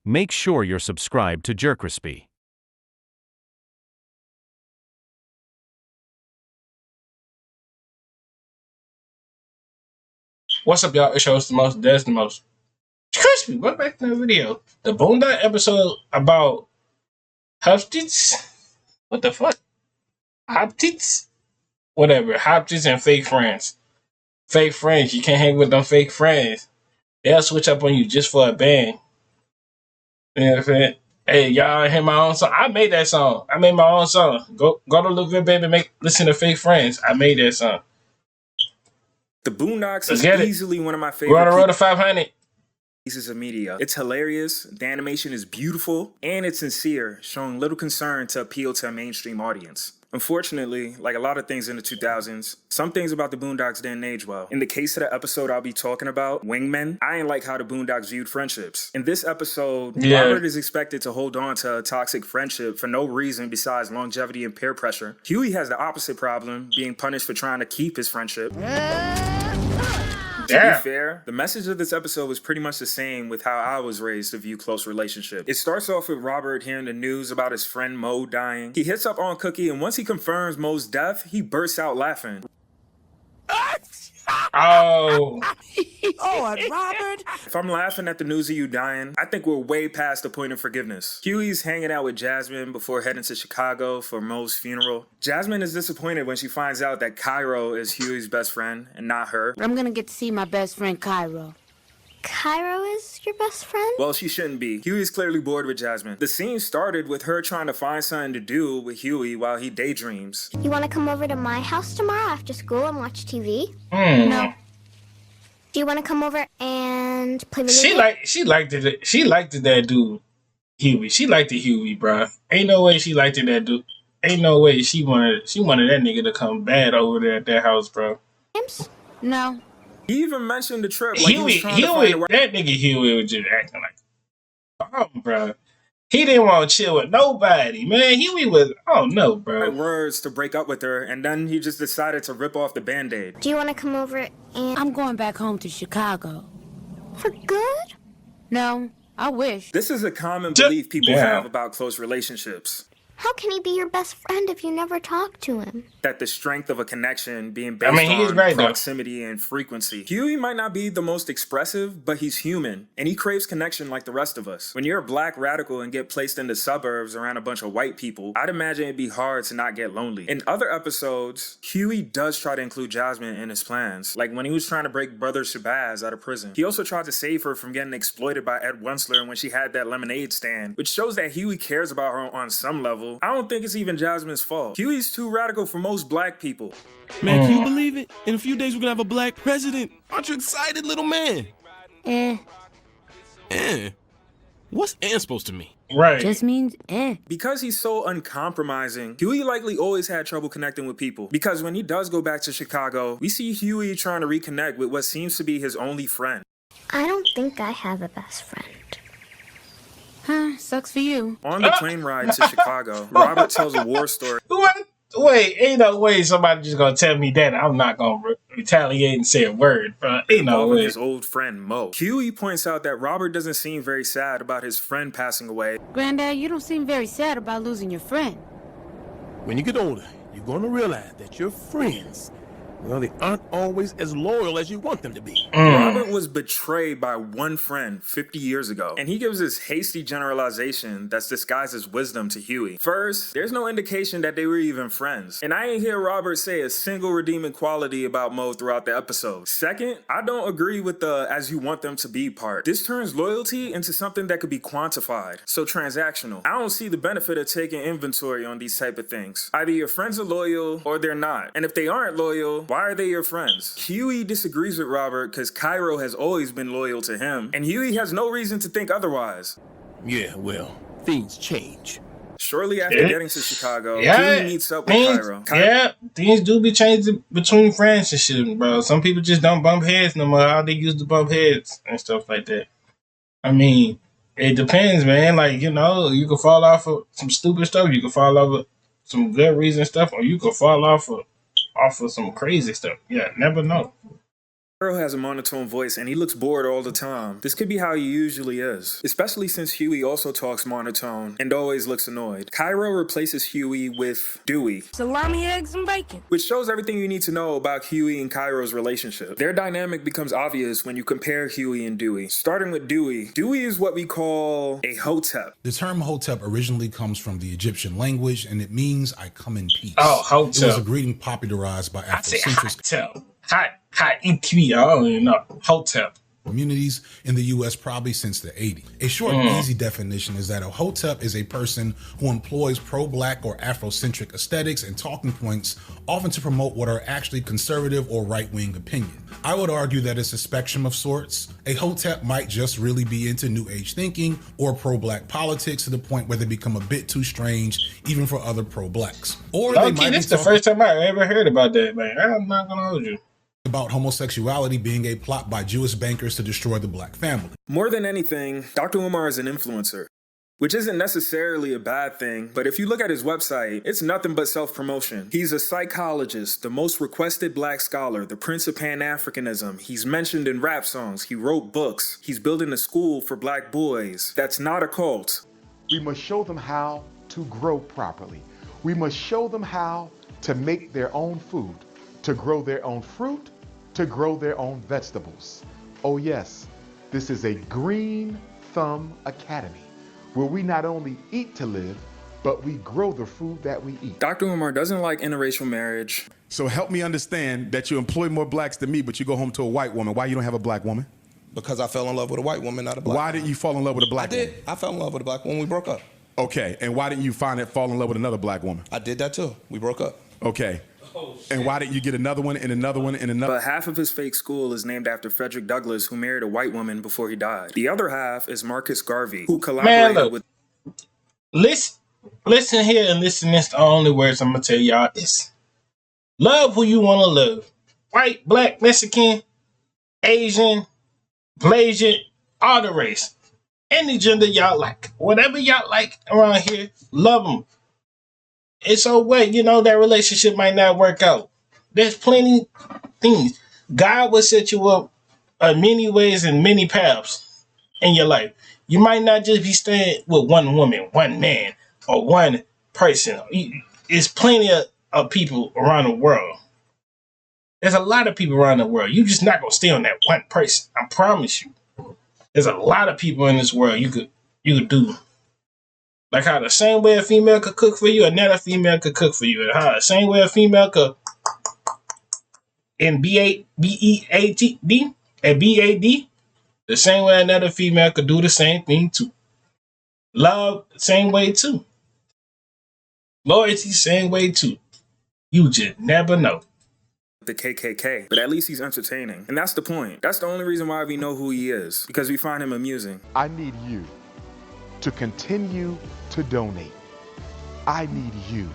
Make sure you're subscribed to JerCrispy. What's up, y'all? It shows the most. That's the most. Crispy. Welcome back to the video. The Boondock episode about Hoteps. What the fuck? Hoteps? Whatever. Hoteps and fake friends. Fake friends. You can't hang with them fake friends. They'll switch up on you just for a band. You know what I'm saying? Hey, y'all hear my own song? I made that song. I made my own song. Go to Little Baby. Listen to Fake Friends. I made that song. The Boondocks Let's is easily one of my favorite We're on the road to 500. pieces of media. It's hilarious, the animation is beautiful, and it's sincere, showing little concern to appeal to a mainstream audience. Unfortunately, like a lot of things in the 2000s, some things about the Boondocks didn't age well. In the case of the episode I'll be talking about, Wingmen, I ain't like how the Boondocks viewed friendships. In this episode, Robert is expected to hold on to a toxic friendship for no reason besides longevity and peer pressure. Huey has the opposite problem, being punished for trying to keep his friendship. To be fair, the message of this episode was pretty much the same with how I was raised to view close relationships. It starts off with Robert hearing the news about his friend Mo dying. He hits up on Cookie, and once he confirms Mo's death, he bursts out laughing. Oh, Robert. If I'm laughing at the news of you dying, I think we're way past the point of forgiveness. Huey's hanging out with Jasmine before heading to Chicago for Mo's funeral. Jasmine is disappointed when she finds out that Cairo is Huey's best friend and not her. I'm gonna get to see my best friend Cairo. Cairo is your best friend? Well, she shouldn't be. Huey's clearly bored with Jasmine. The scene started with her trying to find something to do with Huey while he daydreams. You want to come over to my house tomorrow after school and watch TV? No. Do you want to come over and play video games? She liked that dude, Huey. She liked the Huey, bruh. Ain't no way she liked that dude. Ain't no way she wanted that nigga to come bad over there at that house, bro. Games? No. He even mentioned the trip. Like Huey, that nigga Huey was just acting like, bro. He didn't want to chill with nobody, man. Huey was, bro. Words to break up with her, and then he just decided to rip off the Band-Aid. Do you want to come over and... I'm going back home to Chicago. For good? No, I wish. This is a common belief people have about close relationships. How can he be your best friend if you never talk to him? That the strength of a connection being based on proximity and frequency. Huey might not be the most expressive, but he's human, and he craves connection like the rest of us. When you're a black radical and get placed in the suburbs around a bunch of white people, I'd imagine it'd be hard to not get lonely. In other episodes, Huey does try to include Jasmine in his plans, like when he was trying to break Brother Shabazz out of prison. He also tried to save her from getting exploited by Ed Wensler when she had that lemonade stand, which shows that Huey cares about her on some level. I don't think it's even Jasmine's fault. Huey's too radical for most black people. Man, can you believe it? In a few days, we're gonna have a black president. Aren't you excited, little man? What's supposed to mean? Right. Just means Because he's so uncompromising, Huey likely always had trouble connecting with people. Because when he does go back to Chicago, we see Huey trying to reconnect with what seems to be his only friend. I don't think I have a best friend. Huh, sucks for you. On the plane ride to Chicago, Robert tells a war story. What? Wait, ain't no way somebody just gonna tell me that I'm not gonna retaliate and say a word, bro. Ain't no way. His old friend Mo. Huey points out that Robert doesn't seem very sad about his friend passing away. Granddad, you don't seem very sad about losing your friend. When you get older, you're gonna realize that your friends, well, they aren't always as loyal as you want them to be. Robert was betrayed by one friend 50 years ago, and he gives this hasty generalization that's disguised as wisdom to Huey. First, there's no indication that they were even friends, and I ain't hear Robert say a single redeeming quality about Mo throughout the episode. Second, I don't agree with the as you want them to be part. This turns loyalty into something that could be quantified, so transactional. I don't see the benefit of taking inventory on these type of things. Either your friends are loyal or they're not, and if they aren't loyal, why are they your friends? Huey disagrees with Robert because Cairo has always been loyal to him, and Huey has no reason to think otherwise. Yeah, well, things change. Shortly after getting to Chicago, Huey meets up with Cairo. Yeah, things do be changing between friends and shit, bro. Some people just don't bump heads no more. How they used to bump heads and stuff like that. I mean, it depends, man. Like, you know, you can fall off of some stupid stuff. You can fall off of some good reason stuff, or you can fall off of some crazy stuff. Yeah, never know. Cairo has a monotone voice and he looks bored all the time. This could be how he usually is, especially since Huey also talks monotone and always looks annoyed. Cairo replaces Huey with Dewey, Salami, eggs, and bacon. which shows everything you need to know about Huey and Cairo's relationship. Their dynamic becomes obvious when you compare Huey and Dewey. Starting with Dewey. Dewey is what we call a Hotep. The term Hotep originally comes from the Egyptian language, and it means I come in peace. Oh, Hotep. It was a greeting popularized by I say Afrocentric hot ETV. I don't even know. Hotep. communities in the U.S. probably since the 80s. A short and easy definition is that a Hotep is a person who employs pro-Black or Afrocentric aesthetics and talking points, often to promote what are actually conservative or right-wing opinion. I would argue that it's a spectrum of sorts. A Hotep might just really be into New Age thinking or pro-Black politics to the point where they become a bit too strange, even for other pro-Blacks. Or they might this is the first time I ever heard about that, man. I'm not gonna hold you. About homosexuality being a plot by Jewish bankers to destroy the Black family. More than anything, Dr. Umar is an influencer, which isn't necessarily a bad thing, but if you look at his website, it's nothing but self-promotion. He's a psychologist, the most requested Black scholar, the Prince of Pan-Africanism. He's mentioned in rap songs, he wrote books, he's building a school for Black boys. That's not a cult. We must show them how to grow properly. We must show them how to make their own food, to grow their own fruit, to grow their own vegetables. Oh yes, this is a Green Thumb Academy, where we not only eat to live, but we grow the food that we eat. Dr. Umar doesn't like interracial marriage. So help me understand that you employ more Blacks than me, but you go home to a white woman. Why you don't have a Black woman? Because I fell in love with a white woman, not a Black Why woman. didn't you fall in love with a Black woman? I fell in love with a Black woman. We broke up. Okay, and why didn't you fall in love with another Black woman? I did that too. We broke up. Okay. And why didn't you get another one and another one and another? But half of his fake school is named after Frederick Douglass, who married a white woman before he died. The other half is Marcus Garvey, who collaborated with... Listen here and listen. This the only words I'm gonna tell y'all is: love who you want to love. White, Black, Mexican, Asian, Blasian, all the race. Any gender y'all like. Whatever y'all like around here, love them. It's so what, that relationship might not work out. There's plenty things. God will set you up in many ways and many paths in your life. You might not just be staying with one woman, one man, or one person. There's plenty of people around the world. There's a lot of people around the world. You're just not going to stay on that one person. I promise you. There's a lot of people in this world you could do. Like how the same way a female could cook for you, another female could cook for you. And how the same way a female could in B-A-D and B-A-D, the same way another female could do the same thing too. Love, the same way too. Loyalty, same way too. You just never know. The KKK, but at least he's entertaining. And that's the point. That's the only reason why we know who he is, because we find him amusing. I need you to continue to donate. I need you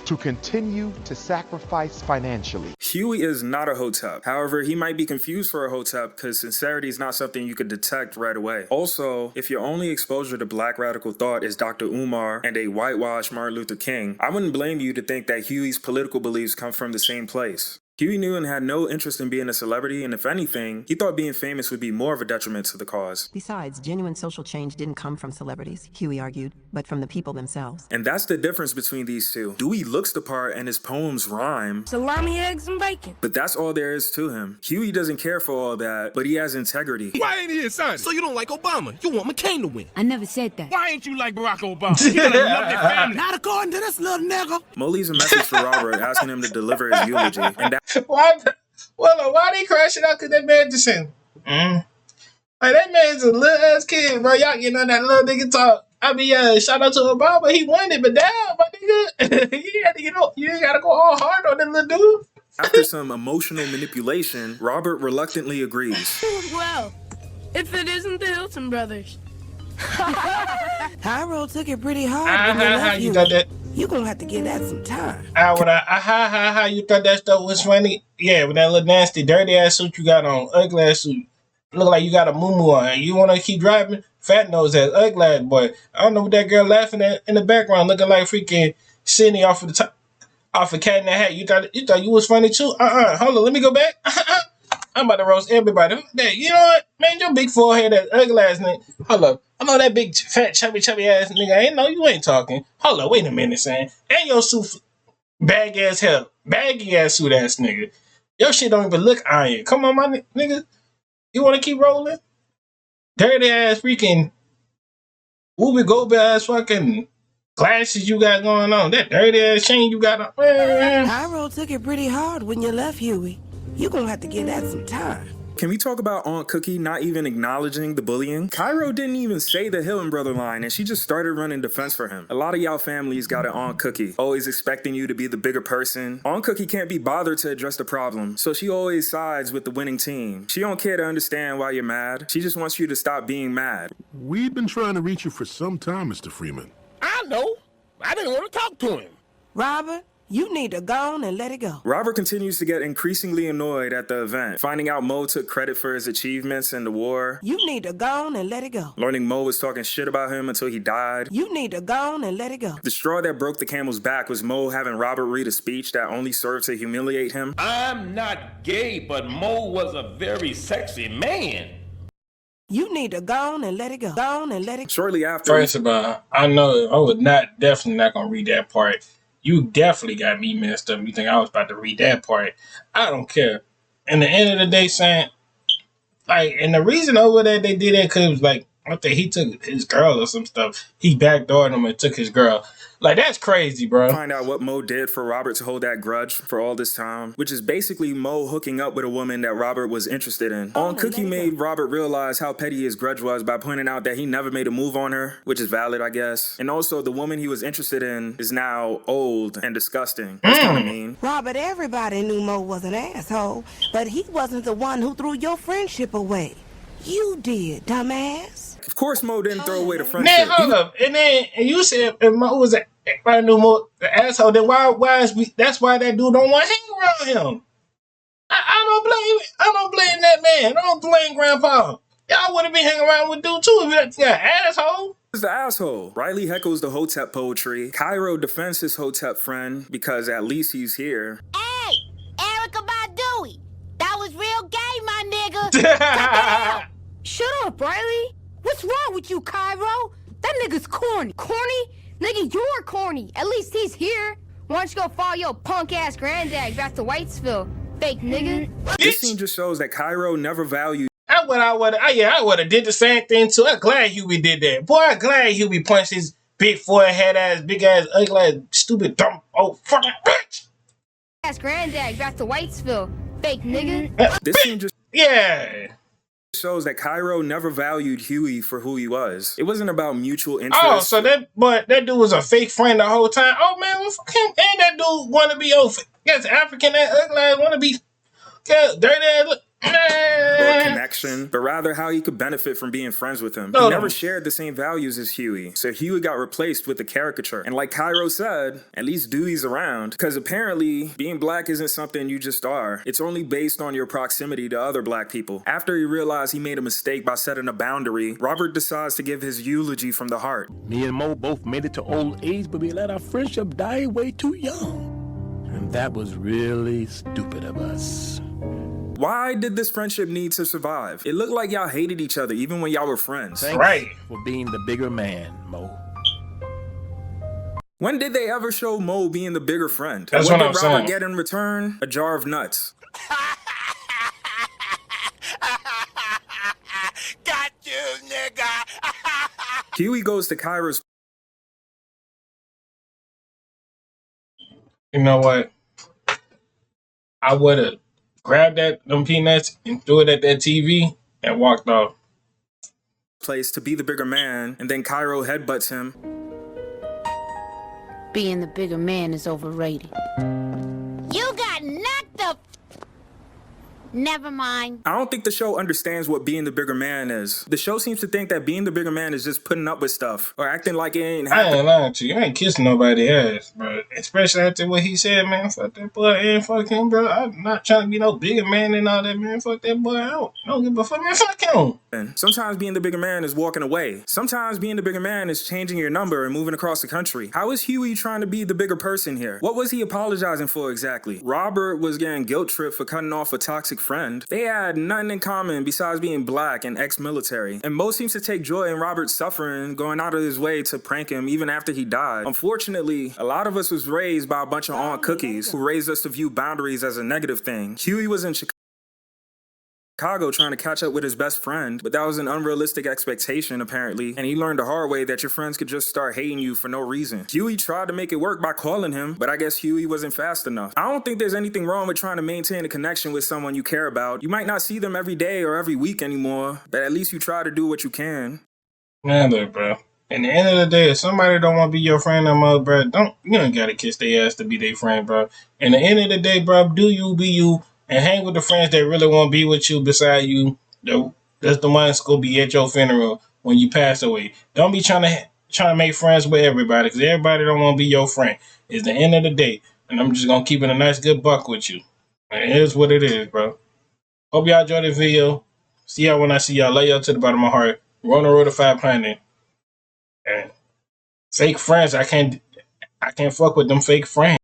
to continue to sacrifice financially. Huey is not a Hotep. However, he might be confused for a Hotep because sincerity is not something you could detect right away. Also, if your only exposure to Black radical thought is Dr. Umar and a whitewashed Martin Luther King, I wouldn't blame you to think that Huey's political beliefs come from the same place. Huey knew and had no interest in being a celebrity, and if anything, he thought being famous would be more of a detriment to the cause. Besides, genuine social change didn't come from celebrities, Huey argued, but from the people themselves. And that's the difference between these two. Dewey looks the part and his poems rhyme. Salami, eggs, and bacon. But that's all there is to him. Huey doesn't care for all that, but he has integrity. Why ain't he inside? So you don't like Obama? You want McCain to win? I never said that. Why ain't you like Barack Obama? You gotta love your family. Not according to this little nigga. Mo leaves a message for Robert asking him to deliver his eulogy, and that Why they crashing out? Cause that man just saying, Like that man's a little ass kid, bro. Y'all getting on that little nigga talk. I mean, shout out to Obama. He won it, but damn, my nigga, you ain't gotta go all hard on that little dude. after some emotional manipulation, Robert reluctantly agrees. Well, if it isn't the Hilton brothers. Cairo took it pretty hard. How you thought that? You gonna have to give that some time. How you thought that stuff was funny? Yeah, with that little nasty, dirty ass suit you got on, ugly ass suit. Look like you got a muumuu on. You wanna keep driving? Fat nose ass, ugly ass boy. I don't know what that girl laughing at in the background, looking like freaking Sydney off of Cat in the Hat. You thought you was funny too? Hold on, let me go back. I'm about to roast everybody. You know what? Man, your big forehead, that ugly ass nigga. Hold up. I know that big, fat, chubby ass nigga. I ain't know you ain't talking. Hold up. Wait a minute, son. And your suit, baggy ass hell. Baggy ass suit ass nigga. Your shit don't even look iron. Come on, my nigga. You want to keep rolling? Dirty ass freaking Whoopi Goldberg ass fucking glasses you got going on. That dirty ass chain you got on. Cairo took it pretty hard when you left, Huey. You gonna have to give that some time. Can we talk about Aunt Cookie not even acknowledging the bullying? Cairo didn't even say the Hilton brother line, and she just started running defense for him. A lot of y'all families got an Aunt Cookie, always expecting you to be the bigger person. Aunt Cookie can't be bothered to address the problem, so she always sides with the winning team. She don't care to understand why you're mad. She just wants you to stop being mad. We've been trying to reach you for some time, Mr. Freeman. I know. I didn't want to talk to him. Robert, you need to go on and let it go. Robert continues to get increasingly annoyed at the event, finding out Mo took credit for his achievements in the war. You need to go on and let it go. Learning Mo was talking shit about him until he died. You need to go on and let it go. The straw that broke the camel's back was Mo having Robert read a speech that only served to humiliate him. I'm not gay, but Mo was a very sexy man. You need to go on and let it go. Go on and let it go. Shortly after. First of all, I know I was definitely not gonna read that part. You definitely got me messed up. You think I was about to read that part? I don't care. And the end of the day, saying like, and the reason over that they did that because it was like, I think he took his girl or some stuff. He backdoored him and took his girl. Like, that's crazy, bro. Find out what Mo did for Robert to hold that grudge for all this time, which is basically Mo hooking up with a woman that Robert was interested in. Aunt Cookie made Robert realize how petty his grudge was by pointing out that he never made a move on her, which is valid, I guess. And also, the woman he was interested in is now old and disgusting. That's kind of mean. Robert, everybody knew Mo was an asshole, but he wasn't the one who threw your friendship away. You did, dumbass. Of course, Mo didn't throw away the friendship. Man, hold up. And then you said if Mo was I knew Mo the asshole, then why is we? That's why that dude don't want to hang around him. I don't blame that man. I don't blame Grandpa. Y'all would have been hanging around with dude too if you're an asshole. Is the asshole. Riley heckles the Hotep poetry. Cairo defends his Hotep friend because at least he's here. Hey, Erica Badu, that was real gay, my nigga. Shut up, Riley. What's wrong with you, Cairo? That nigga's corny. Corny? Nigga, you're corny. At least he's here. Why don't you go follow your punk-ass granddad back to Whitesville, fake nigga? This scene just shows that Cairo never valued. I would have did the same thing too. I'm glad Huey did that. Boy, I'm glad Huey punched his big forehead ass, big ass, ugly ass, stupid, dumb, old fucking bitch. Ass granddad back to Whitesville, fake nigga. This scene just shows that Cairo never valued Huey for who he was. It wasn't about mutual interest. Oh, so that dude was a fake friend the whole time. Oh man, well, fuck him. And that dude want to be yes, African, that ugly ass want to be dirty ass. Or connection, but rather how he could benefit from being friends with him. He never shared the same values as Huey, so Huey got replaced with a caricature. And like Cairo said, at least Dewey's around, because apparently being black isn't something you just are. It's only based on your proximity to other black people. After he realized he made a mistake by setting a boundary, Robert decides to give his eulogy from the heart. Me and Mo both made it to old age, but we let our friendship die way too young. And that was really stupid of us. Why did this friendship need to survive? It looked like y'all hated each other even when y'all were friends. Thanks for being the bigger man, Mo. When did they ever show Mo being the bigger friend? That's what what I'm did Robert saying. get in return? A jar of nuts. Got you, nigga. Huey goes to Cairo's. You know what? I would have grabbed them peanuts and threw it at that TV and walked off. Place to be the bigger man, and then Cairo headbutts him. Being the bigger man is overrated. You got knocked the... Never mind. I don't think the show understands what being the bigger man is. The show seems to think that being the bigger man is just putting up with stuff or acting like it ain't happening. I ain't lying to you. I ain't kissing nobody's ass, bro. Especially after what he said, man. Fuck that boy and fuck him, bro. I'm not trying to be no bigger man and all that, man. Fuck that boy. I don't give a fuck, man. Fuck him. Sometimes being the bigger man is walking away. Sometimes being the bigger man is changing your number and moving across the country. How is Huey trying to be the bigger person here? What was he apologizing for exactly? Robert was getting guilt tripped for cutting off a toxic friend. They had nothing in common besides being black and ex-military. And Mo seems to take joy in Robert's suffering, going out of his way to prank him even after he died. Unfortunately, a lot of us was raised by a bunch of aunt cookies who raised us to view boundaries as a negative thing. Huey was in Chicago trying to catch up with his best friend, but that was an unrealistic expectation apparently, and he learned the hard way that your friends could just start hating you for no reason. Huey tried to make it work by calling him, but I guess Huey wasn't fast enough. I don't think there's anything wrong with trying to maintain a connection with someone you care about. You might not see them every day or every week anymore, but at least you try to do what you can. Man, look, bro. At the end of the day, if somebody don't want to be your friend no more, bro, you don't gotta kiss their ass to be their friend, bro. And at the end of the day, bro, do you be you and hang with the friends that really want to be with you beside you. That's the ones gonna be at your funeral when you pass away. Don't be trying to make friends with everybody, because everybody don't want to be your friend. It's the end of the day, and I'm just gonna keep it a nice good buck with you. And it is what it is, bro. Hope y'all enjoyed this video. See y'all when I see y'all. Love y'all to the bottom of my heart. We're on the road to 500. And fake friends, I can't fuck with them fake friends.